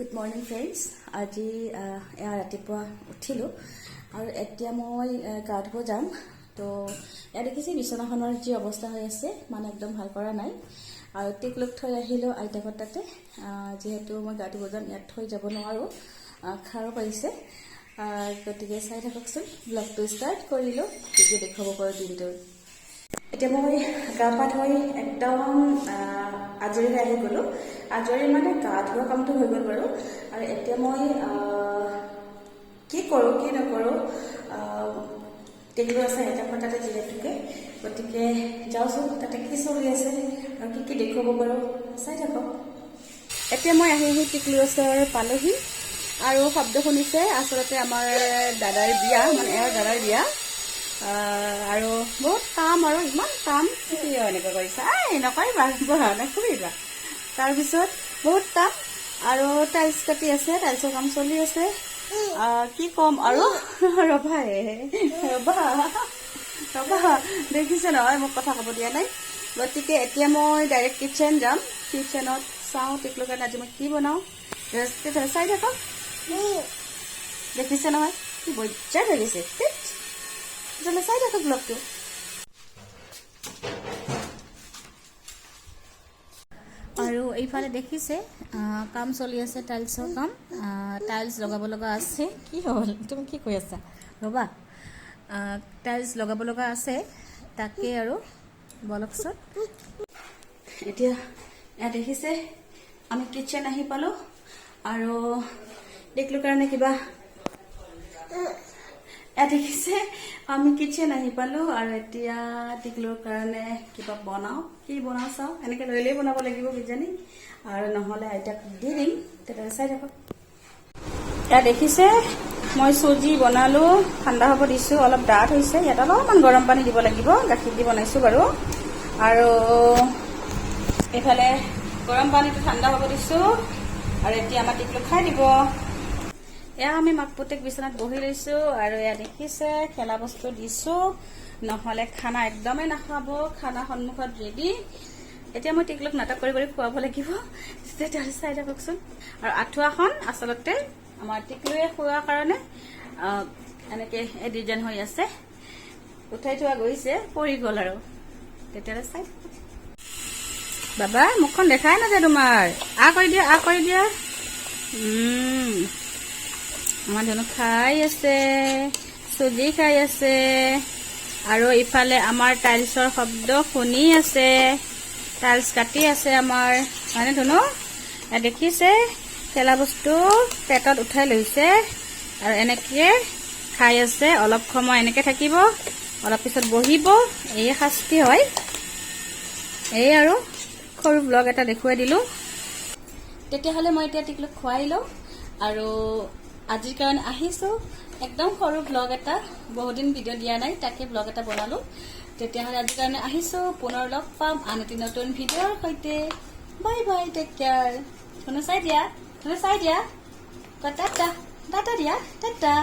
Good morning friends. আজি ৰাতিপুৱা উঠিলোঁ আৰু এতিয়া মই গা ধুব যাম। তো ইয়াত দেখিছে বিচনাখনৰ যি অৱস্থা হৈ আছে, মানে একদম ভাল কৰা নাই। আৰু টিকলুক থৈ আহিলোঁ আইতাকৰ তাতে, যিহেতু মই গা ধুব যাম, ইয়াত থৈ যাব নোৱাৰোঁ, খাৰো পাৰিছে। গতিকে চাই থাককচোন, ব্লগটো ষ্টাৰ্ট কৰিলোঁ, ভিডিঅ' দেখুৱাব পাৰোঁ দিনটোৰ। এতিয়া মই গা পা ধুই একদম আজৰি হৈ আহি গ'লোঁ। আজৰি মানে গা ধোৱা কামটো হৈ গ'ল বাৰু। আৰু এতিয়া মই কি কৰোঁ কি নকৰোঁ, টেবুলো আছে আইতাকৰ তাতে যিহেতুকে, গতিকে যাওঁচোন তাতে কি চলি আছে আৰু কি দেখুৱাব পাৰোঁ, চাই থাকক। এতিয়া মই আহি টিকলুৰ ওচৰ পালোহি আৰু শব্দ শুনিছে, আচলতে আমাৰ দাদাৰ বিয়া, মানে এওঁৰ দাদাৰ বিয়া। আৰু বহুত কাম, আৰু ইমান কাম, কিয় এনেকুৱা কৰিছা, নকৰিবা, নকৰিবা। তাৰপিছত বহুত কাম আৰু টাইলছ কাটি আছে, টাইলছৰ কাম চলি আছে। কি ক'ম আৰু, ৰ'বা দেখিছে নহয়, মোক কথা ক'ব দিয়া নাই। গতিকে এতিয়া মই ডাইৰেক্ট কিটচেন যাম। কিটচেনত চাওঁ টিকলুৰ কাৰণে আজি মই কি বনাওঁ, চাই থাকক। দেখিছে নহয় কি বজ্জা লাগিছে, চাই থাকক ব্লগটো। আৰু এইফালে দেখিছে কাম চলি আছে, টাইলছৰ কাম, টাইলছ লগাব লগা আছে। কি হ'ল, তুমি কি কৈ আছা, ৰ'বা। টাইলছ লগাব লগা আছে, তাকে আৰু বলকচোন। এতিয়া ইয়াত দেখিছে আমি কিটচেন আহি পালোঁ আৰু টিকলুৰ কাৰণে কিবা, দেখিছে আমি কিটচেন আহি পালোঁ আৰু এতিয়া টিকলুৰ কাৰণে কিবা বনাওঁ। কি বনাওঁ চাওঁ, এনেকৈ লৈ বনাব লাগিব কিজানি, আৰু নহ'লে আইতাক দি দিম, তেতিয়া চাই থাকক। ইয়াত দেখিছে মই চুজি বনালোঁ, ঠাণ্ডা হ'ব দিছোঁ, অলপ ডাঠ হৈছে। ইয়াত অলপমান গৰম পানী দিব লাগিব, গাখীৰ দি বনাইছোঁ বাৰু। আৰু এইফালে গৰম পানীটো ঠাণ্ডা হ'ব দিছোঁ আৰু এতিয়া আমাৰ টিকলু খাই দিব। এয়া আমি মাক পুতেক বিচনাত বহি লৈছোঁ আৰু এয়া দেখিছে খেলা বস্তু দিছোঁ, নহ'লে খানা একদমেই নাখাব। খানা সন্মুখত ৰেডি। এতিয়া মই টিকলুক নাটক কৰি কৰি খুৱাব লাগিব, তেতিয়াহ'লে চাই থাককচোন। আৰু আঁঠুৱাখন আচলতে আমাৰ টিকলুৱে খোৱাৰ কাৰণে এনেকৈ ডিজাইন হৈ আছে, উঠাই থোৱা গৈছে, পৰি গ'ল আৰু। তেতিয়াহ'লে চাই থাকক। বাবা মুখখন দেখাই নাযায় তোমাৰ, কৰি দিয়া। আমাৰ ধনু খাই আছে, চুজি খাই আছে, আৰু ইফালে আমাৰ টাইলছৰ শব্দ শুনি আছে, টাইলছ কাটি আছে আমাৰ, হয়নে ধনু? দেখিছে খেলা বস্তু পেটত উঠাই লৈছে আৰু এনেকৈ খাই আছে। অলপ সময় এনেকৈ থাকিব, অলপ পিছত বহিব, এই শাস্তি হয়। এই আৰু সৰু ব্লগ এটা দেখুৱাই দিলোঁ। তেতিয়াহ'লে মই এতিয়া টিকলুক খুৱাই লওঁ আৰু আজিৰ কাৰণে আহিছোঁ। একদম সৰু ব্লগ এটা, বহুদিন ভিডিঅ' দিয়া নাই, তাকে ব্লগ এটা বনালোঁ। তেতিয়াহ'লে আজিৰ কাৰণে আহিছোঁ, পুনৰ লগ পাম আন এটি নতুন ভিডিঅ'ৰ সৈতে। Bye bye, take care. শুনো চাই দিয়া, টাটা দিয়া, টাটা।